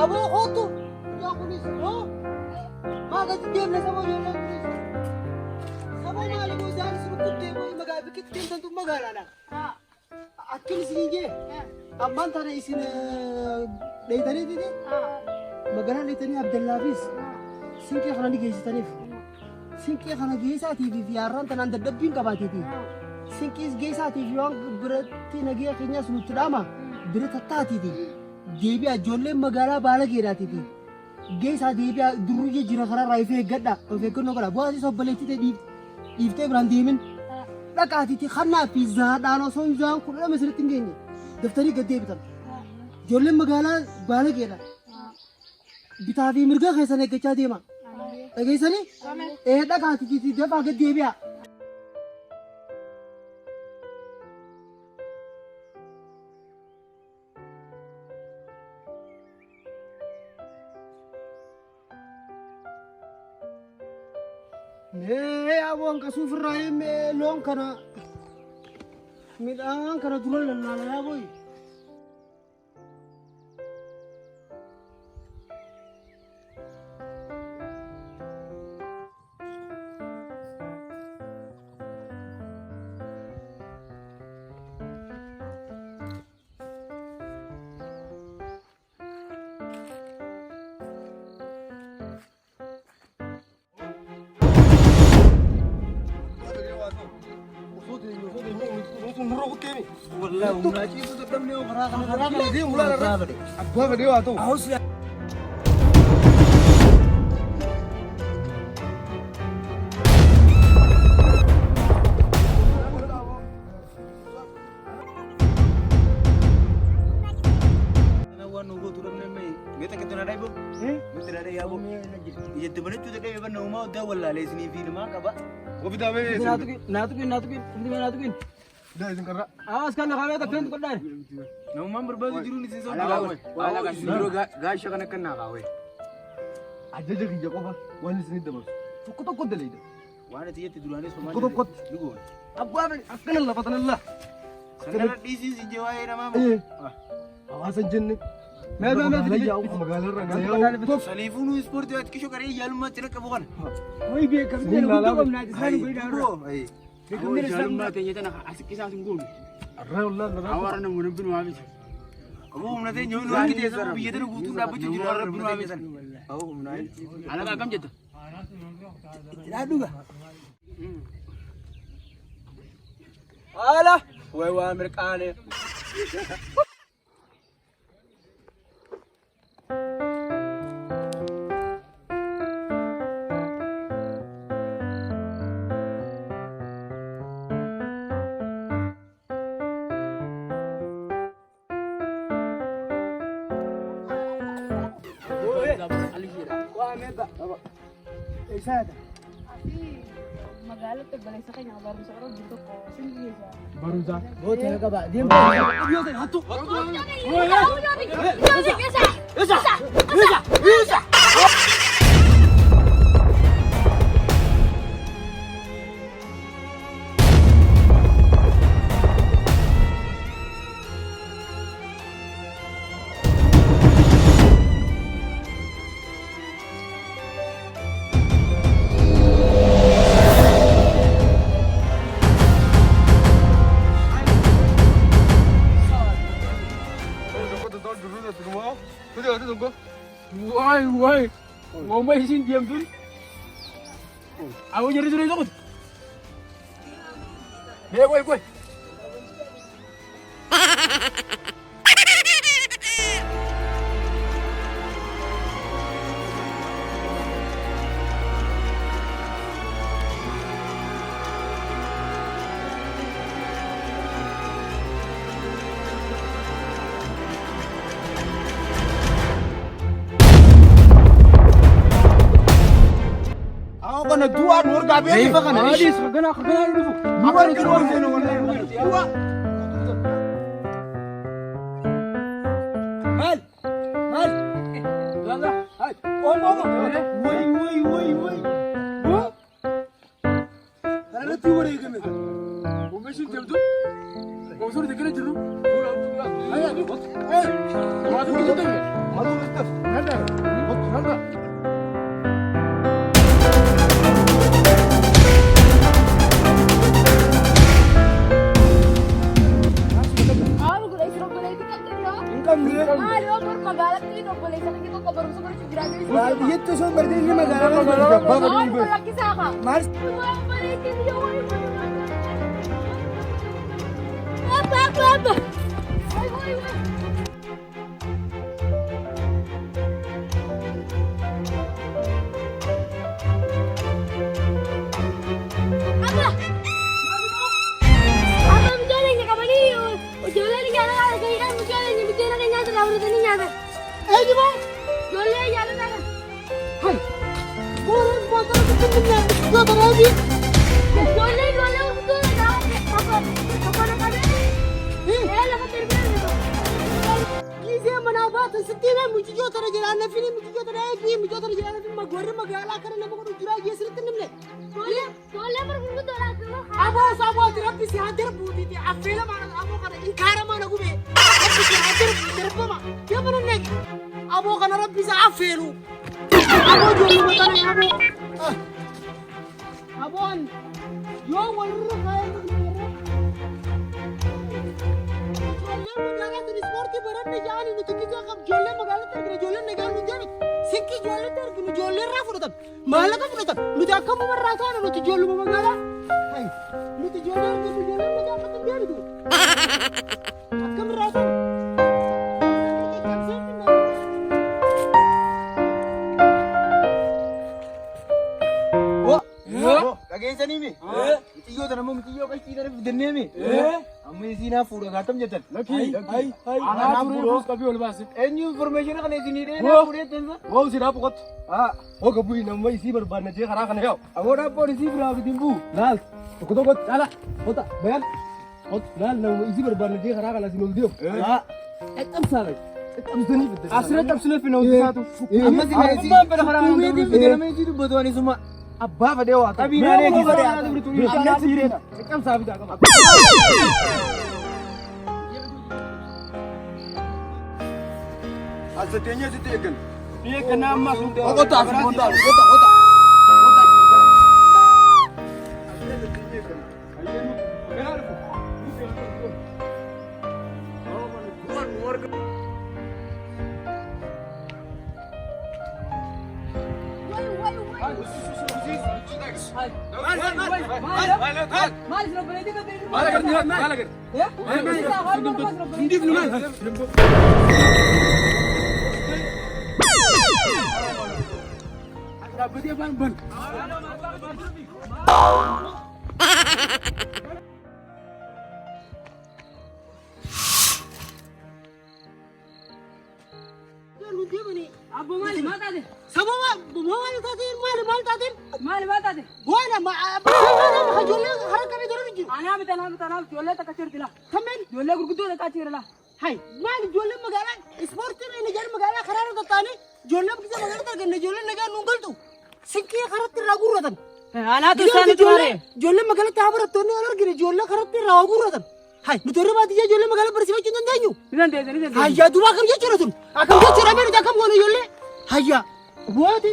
أبو خطو يا بوليس ما قد تجيب لنا سبوا يوم بوليس سبوا ما لقوا زال سبوا تجيبوا ما قاعد بكتير تنتم ما قال أنا أكل سنيجي أما أنت رئيسين ليتني دي ما قال ليتني عبد الله بيس سينكي خلاني جيس تنيف سينكي خلاني جيساتي في أران تنان تدبين كباتي سينكي جيساتي في يوم برتي نجيه كينيا سنوت دراما برت تاتي دي deebi'a ijoolleen magaalaa baala geedhaati geessaa deebi'a duruu jira karaa raayifee gadda of eeggannoo godha bu'aasi sobboleettite dhiiftee biraan deemin dhaqaatiiti kannaa fi zaadhaan osoo hin zaan kun dhama sirriitti hin geenye daftarii gad deebitan ijoolleen magaalaa baala geedha bitaa fi mirga keessan eeggachaa deema dhageessanii dhaqaatiiti dafaa gad deebi'a. أبوان كسوف الرحيم لون كنا ميدان كنا دول لنا يا بوي والله وناجي قدام لي وفراغ دي ولا لا ابغى دي واتو عاوز انا وانو غوتو رمنا مي متى كنت انا دايبو متى انا يابو يتبنت تدقي بنو ما ده ولا لازني في ما كبا وبدا ناتوكين ده إذن كرا كان خامة تكلم تقدر نوم برباد يجرون يزيزون ولا كاش يجرو غاش كنا كنا قاوي عجزك يجاكوبا وانا سنيد بس فكتو كود ليدا وانا تيجي تدراني سوما كتو كود لقوا أبغى أكل الله فتن الله سكنا ديسين سجواي رمام أواسن جنة ما لا مقال الرجال سليفونو سبورت ياتكشو كري يالما تلك أبغان وي بيك كمدين وتوقف نادي سانو بيدارو أي كمدين سانو ما تيجي أسكيسا سنقول الرأي والله أوارنا منبين وابيس أبو منادي نيون واحد يسار بيجدنا قطون دابو تجينا ربنا وابيس أو مناي أنا كم جت لا دوغا ألا وي أمريكاني إيش هذا؟ مقالة تقبل سكين على بارو سكرو جدو سنجي باروزا بوت هنا كبا ديم هاتو يوسع Woi, mau main sini diam dulu. Aku jadi suruh ikut. Hei, woi. أنا دوا نور قابل فقنا ليش خرجنا نشوف ما كانوا يدورون فينا ولا دوا هل لا هاي وي أنا تيجي يا جماعة وماشي تبدو وصور تكلم جلو ما تقول Ito, balay sa lagi ko, kabarong sa barang ginagawa sa Baal biyet to so berde ni magala na gabba Ano berde mo laki sa ka? Mars Mga balay, hindi ako ay Apa. Ay, ay. Apa? Apa berjalan ni kamu ni? Jalan ni jalan ada kaya kan berjalan ni berjalan ni nyata lawan tu ni nyata. eh di ba Jalan jalan ada. hay boron bata ko tingin na ko tarabi Jalan betul ada. Apa nak ada? Eh, lepas terminal ni. किसे मनाबा तो सत्य में मुझे जो तरह गिराना फिर मुझे जो तरह है मुझे तरह गिराना फिर मगवर मगाला करने मगर जुरा ये सिर्फ निमले Jalan berkumpul tu lah tu. अबो तेरा पिसे हाथ बूती थी अब फेला मारा अबो का इनकार माना गुबे पिसे हाथ तेरे पमा क्या बनने अबो का नरा पिसे आप फेलू अबो जो बता रहे अबो यो वल्र काय जोले मगाला तो स्पोर्ट की बरन ने जानी नहीं तो किसी का जोले मगाला तेरे जोले ने गाल नहीं सिक्की जोले तेरे जोले रा फुरतन माला का फुरतन नु जा कम मर रहा था नु तो जोले मगाला हाय नु तो जोले में जा पता दे तू कम रहा था वो कगे सनी में मिटियो तो नमो मिटियो का की तरफ दिनने में हम इसी ना फूड घाटम जतन लकी हाय आना पूरो कभी ओलबास एनी इंफॉर्मेशन का नहीं दी रे ना पूरे टेंशन वो सिरा पकत हां वो कबुई नम इसी बरबाद ने जे खरा खने हो अबोडा पर इसी ब्रा दिंबू लाल तो को चला होता बयान होत लाल नम इसी बरबाद ने जे खरा खला सिनो दियो हां एकदम सारे एकदम धनी आसरे तब सुने फिनो दिया तो हम से पर खरा में जी बदवानी सुमा अब्बा फदेवा तभी मैंने की सरे हमने सीरे ना एकदम साबित आगा Asatnya situ kan. Dia kena masuk dia. Kota kota. Hai, nutori baati je jolle magala barsi bacin dandanyu. Nidan. Hayya duba kam je choratun. Akam je chorame ni jakam gono jolle. Hayya. Buati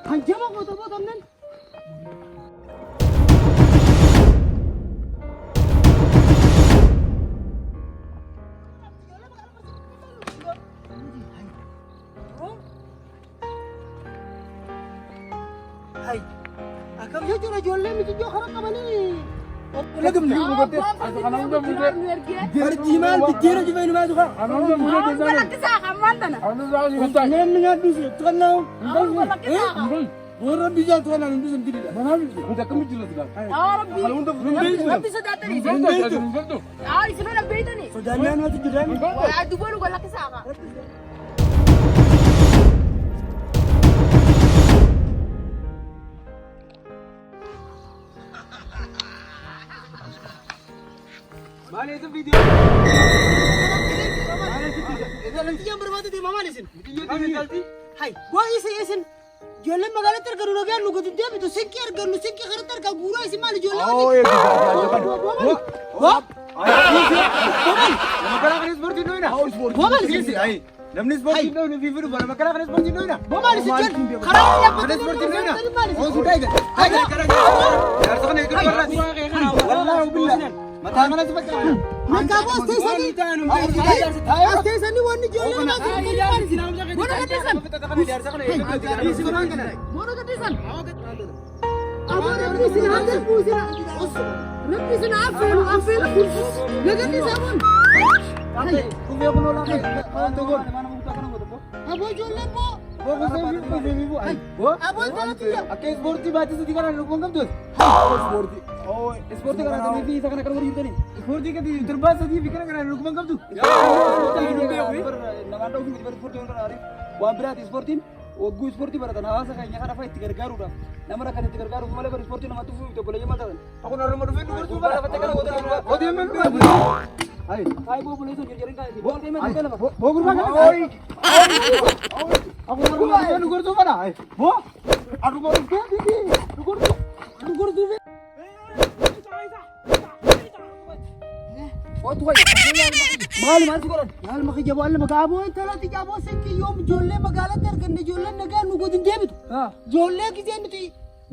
hanjama ko to botam nan. Hai. Akam je chora jolle mi jo khara kamani. لكم ليه مقدر أنا عندي مدير جمال بتدير جمال ما تخا أنا عندي مدير Wala kisaka, mantana. أنا زعلان كنت أنا من هذا تغنوا Wala kisaka. ورا بيجا تغنى من بيجا مدير ما نعرف أنت كم مدير تقول Rabbi. أنا عندي مدير Rabbi sodata ni. Isno na beita ni. سودانيان هذا جيران Wala dubo wala kisaka. Mana itu video? Itu nanti yang berbuat di mama nisin. Hai, gua isin. Jolle magala ter garu lagi anu gudu dia itu sekir garu sekir garu ter garu guru isi mana jolle. Oh iya. Wah. Magala kan seperti itu na. Bomal sih. Hai. Namni seperti itu ni viver bola magala kan seperti itu na. Bomal sih. Karang ya kan seperti itu na. Oh sudah kan. Hai karang. Harus kan itu. Wallahi billah. Mata mana seperti itu. Nagabo stesani. Stesani wanni jolle ma. Mana katisan. Mana katisan. Abo rabbi sin hadir pusira. Rabbi sin afelu lagani sabun. Abo jolle po. Abo talatiya. Akes borti baati sudi kana lukman kam tuh. Sporti. Oh, sporti kana tadi fi sakana kana beri tani. Sporti ka di terbas sadi fi kana lukman kam tuh. Naganda ugi beri sporti kana ari. Wa berat sportin. Ogu sporti barata na hasa kayaknya kana fight gargaru da. Namara kana gargaru male beri sporti nama tuh itu boleh mata kan. Aku naruh madu fi nomor 2 bara pate kana oda. Odi men. Hai. Hai bo boleh so jaring kai. Bo kai men kana. Bo gurba kana. Oi. Aku nugur tuh mana? Bo. Aduh mau ke di. Nugur tuh. Oh tuh. Mal masuk kan. Yal maki jabo alla maka abo talati jabo sekki yom jolle magala tergande jolle naga nugodin debitu. Ha. Jolle ki jenti.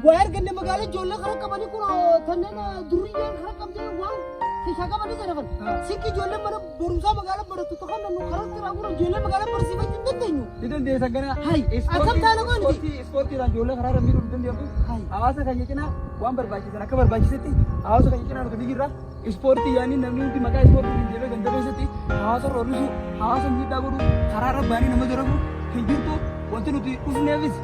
Wayar gande magala jolle khara kamani ko thanena duriyan khara kamje wow. Sishaka bani jarakan. Sekki jolle mara borusa magala mara tu kan nu khara tera guru jolle magala persiba jinda tenyu. Diden desa kana. Hai. Asam tana kon ki. Sporti dan jole khara miru diden dia tuh. Hai. Awasa kayaknya kena wan berbagi sana kabar bagi seti. Awasa kayaknya kena udah dikira. Sporti yani namni uti maka sporti din dia ganda beseti. Awasa rorusu. Awasa kita guru khara bani nama joragu. Hijur tuh wantu uti usne vis.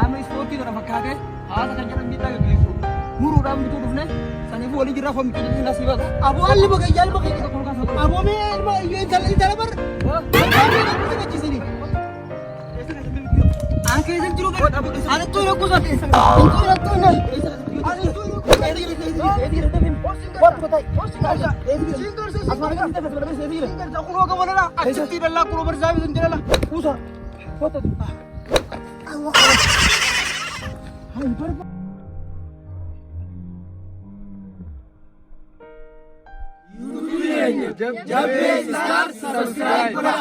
Ama sporti dona makage. Awasa kayaknya namni kita gitu. Muru ram gitu dufne. Sani bu wali jira fam kita sini nasiba. Abo alla maka yal maki. Abo me ma yu dal bar. Abo ki sini. Anke izin turu kan. Ana tu aku sa. Tu na. Ana tu. What betai? Singar se. Asmara kan kita betul-betul sendiri. Singar aku lo kawan lah. Acik tidak lah, aku bersama sendiri lah. Usah. Foto tuh. Allah. Hai bar. जब भी star subscribe करा